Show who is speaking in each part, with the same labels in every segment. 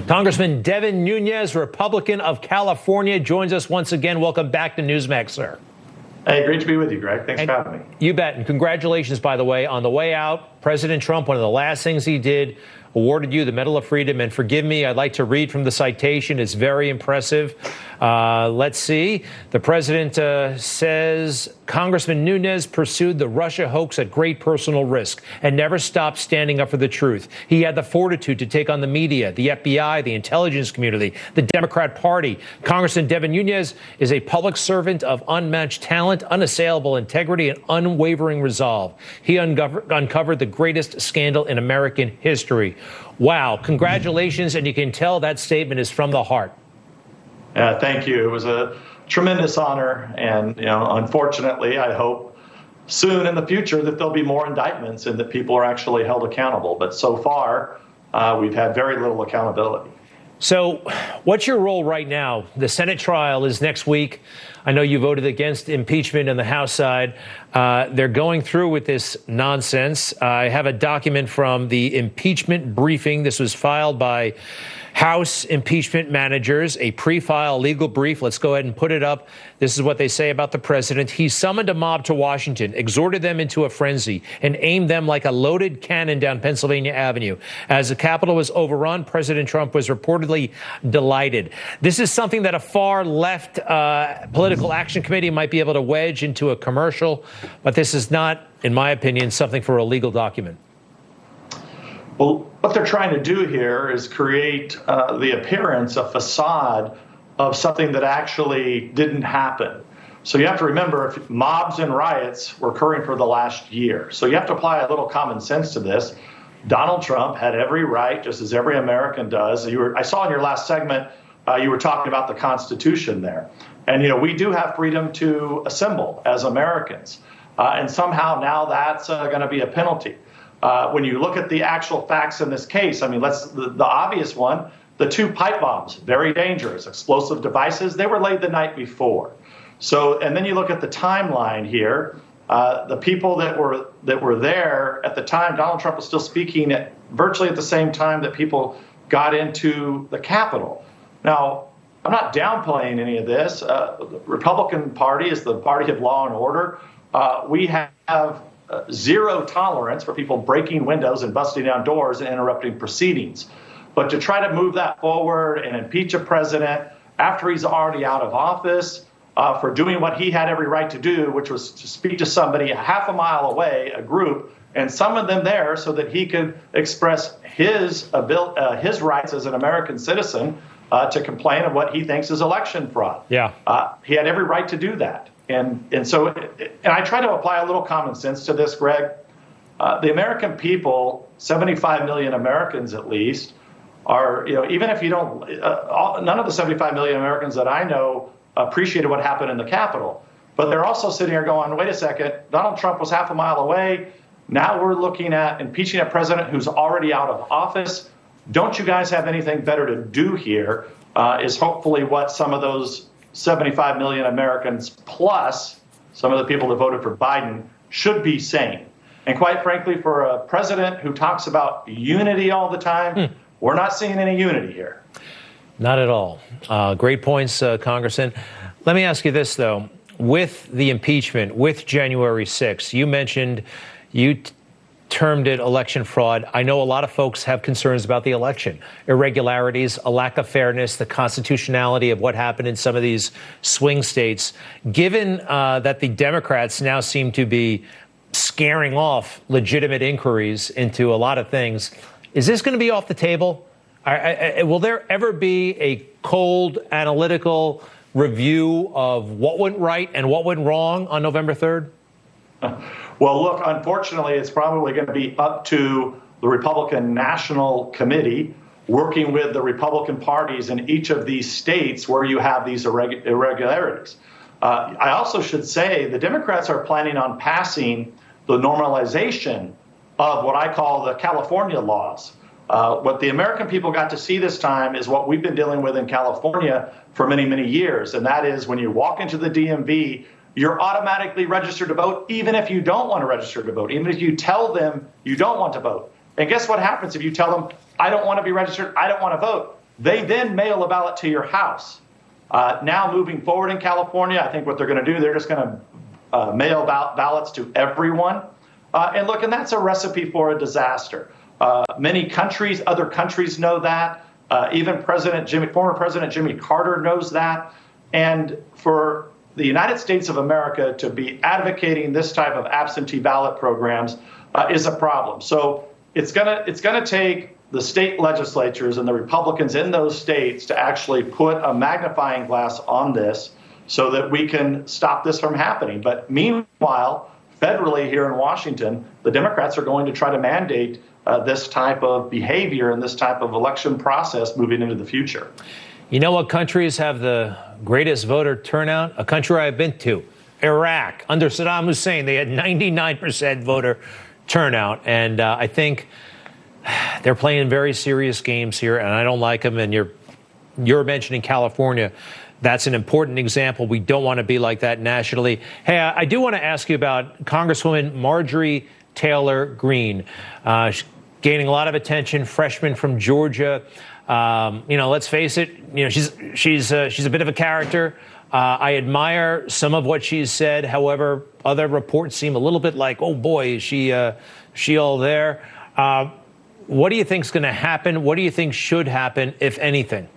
Speaker 1: Congressman Devin Nunes, Republican of California, joins us once again. Welcome back to Newsmax, sir.
Speaker 2: Hey, great to be with you, Greg. Thanks for having me.
Speaker 1: You bet. And congratulations, by the way. On the way out, President Trump, one of the last things he did, awarded you the Medal of Freedom. And forgive me, I'd like to read from the citation. It's very impressive. Let's see. The president says, Congressman Nunes pursued the Russia hoax at great personal risk and never stopped standing up for the truth. He had the fortitude to take on the media, the FBI, the intelligence community, the Democrat Party. Congressman Devin Nunes is a public servant of unmatched talent, unassailable integrity, and unwavering resolve. He uncovered the greatest scandal in American history. Wow. Congratulations. And you can tell that statement is from the heart.
Speaker 2: Thank you. It was a tremendous honor. And, unfortunately, I hope soon in the future that there'll be more indictments and that people are actually held accountable. But so far, we've had very little accountability.
Speaker 1: So what's your role right now? The Senate trial is next week. I know you voted against impeachment on the House side. They're going through with this nonsense. I have a document from the impeachment briefing. This was filed by House impeachment managers, a pre-file legal brief. Let's go ahead and put it up. This is what they say about the president. He summoned a mob to Washington, exhorted them into a frenzy, and aimed them like a loaded cannon down Pennsylvania Avenue. As the Capitol was overrun, President Trump was reportedly delighted. This is something that a far left political action committee might be able to wedge into a commercial, but this is not, in my opinion, something for a legal document.
Speaker 2: Well, what they're trying to do here is create the appearance, a facade of something that actually didn't happen. So you have to remember, if mobs and riots were occurring for the last year. So you have to apply a little common sense to this. Donald Trump had every right, just as every American does. I saw in your last segment, you were talking about the Constitution there. And, we do have freedom to assemble as Americans. And somehow now that's going to be a penalty. When you look at the actual facts in this case, the obvious one, the two pipe bombs, very dangerous, explosive devices, they were laid the night before. So, and then you look at the timeline here, the people that were there at the time, Donald Trump was still speaking at virtually at the same time that people got into the Capitol. Now, I'm not downplaying any of this. The Republican Party is the party of law and order. We have zero tolerance for people breaking windows and busting down doors and interrupting proceedings. But to try to move that forward and impeach a president after he's already out of office for doing what he had every right to do, which was to speak to somebody a half a mile away, a group, and summon them there so that he could express his rights as an American citizen to complain of what he thinks is election fraud.
Speaker 1: Yeah,
Speaker 2: he had every right to do that. And I try to apply a little common sense to this, Greg. The American people, 75 million Americans at least, are, even if you don't, none of the 75 million Americans that I know appreciated what happened in the Capitol. But they're also sitting here going, wait a second, Donald Trump was half a mile away. Now we're looking at impeaching a president who's already out of office. Don't you guys have anything better to do here? Is hopefully what some of those 75 million Americans, plus some of the people that voted for Biden, should be saying. And quite frankly, for a president who talks about unity all the time, we're not seeing any unity here.
Speaker 1: Not at all. Great points, Congressman. Let me ask you this, though. With the impeachment, with January 6th, you mentioned you termed it election fraud. I know a lot of folks have concerns about the election, irregularities, a lack of fairness, the constitutionality of what happened in some of these swing states. Given that the Democrats now seem to be scaring off legitimate inquiries into a lot of things, is this going to be off the table? Will there ever be a cold, analytical review of what went right and what went wrong on November 3rd?
Speaker 2: Well, look, unfortunately, it's probably going to be up to the Republican National Committee working with the Republican parties in each of these states where you have these irregularities. I also should say the Democrats are planning on passing the normalization of what I call the California laws. What the American people got to see this time is what we've been dealing with in California for many, many years. And that is when you walk into the DMV, you're automatically registered to vote, even if you don't want to register to vote, even if you tell them you don't want to vote. And guess what happens if you tell them, I don't want to be registered, I don't want to vote? They then mail a ballot to your house. Now moving forward in California, I think what they're going to do, they're just going to mail ballots to everyone. And look, and that's a recipe for a disaster. Many countries, other countries know that. Even former President Jimmy Carter knows that. And for the United States of America to be advocating this type of absentee ballot programs is a problem. So it's gonna take the state legislatures and the Republicans in those states to actually put a magnifying glass on this so that we can stop this from happening. But meanwhile, federally here in Washington, the Democrats are going to try to mandate this type of behavior and this type of election process moving into the future.
Speaker 1: You know what countries have the greatest voter turnout? A country I've been to, Iraq. Under Saddam Hussein, they had 99% voter turnout. And I think they're playing very serious games here, and I don't like them. And you're mentioning California. That's an important example. We don't want to be like that nationally. Hey, I do want to ask you about Congresswoman Marjorie Taylor Greene. She's gaining a lot of attention, freshman from Georgia. Let's face it, she's a bit of a character. I admire some of what she's said. However, other reports seem a little bit like, oh boy, is she all there? What do you think is going to happen? What do you think should happen, if anything?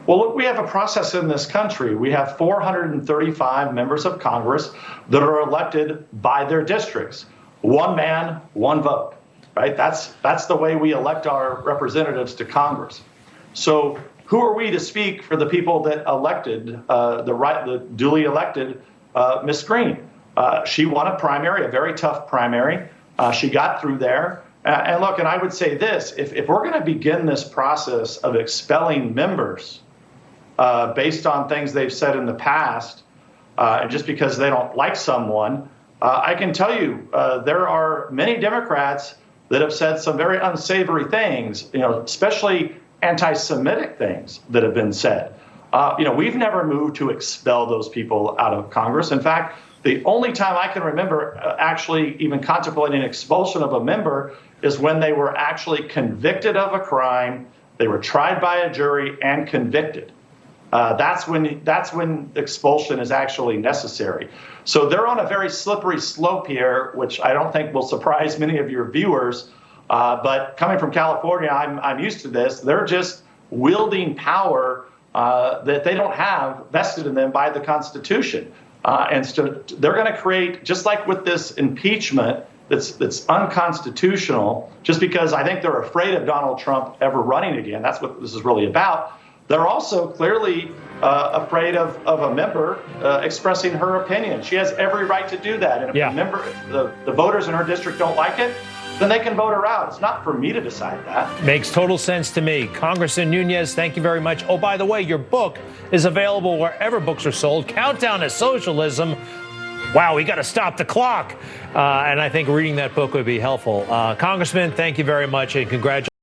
Speaker 2: Well, look, we have a process in this country. We have 435 members of Congress that are elected by their districts. One man, one vote, right? That's the way we elect our representatives to Congress. So who are we to speak for the people that elected, the duly elected Ms. Greene? She won a primary, a very tough primary. She got through there. And look, and I would say this, if we're going to begin this process of expelling members based on things they've said in the past, and just because they don't like someone, I can tell you there are many Democrats that have said some very unsavory things, especially anti-Semitic things that have been said. We've never moved to expel those people out of Congress. In fact, the only time I can remember actually even contemplating expulsion of a member is when they were actually convicted of a crime, they were tried by a jury and convicted. That's when expulsion is actually necessary. So they're on a very slippery slope here, which I don't think will surprise many of your viewers. But coming from California, I'm used to this. They're just wielding power that they don't have vested in them by the Constitution. And so they're going to create, just like with this impeachment that's unconstitutional, just because I think they're afraid of Donald Trump ever running again. That's what this is really about. They're also clearly afraid of a member expressing her opinion. She has every right to do that. And if the voters in her district don't like it, then they can vote her out. It's not for me to decide that.
Speaker 1: Makes total sense to me. Congressman Nunes, thank you very much. Oh, by the way, your book is available wherever books are sold. Countdown to Socialism. Wow, we got to stop the clock. And I think reading that book would be helpful. Congressman, thank you very much, and congratulations.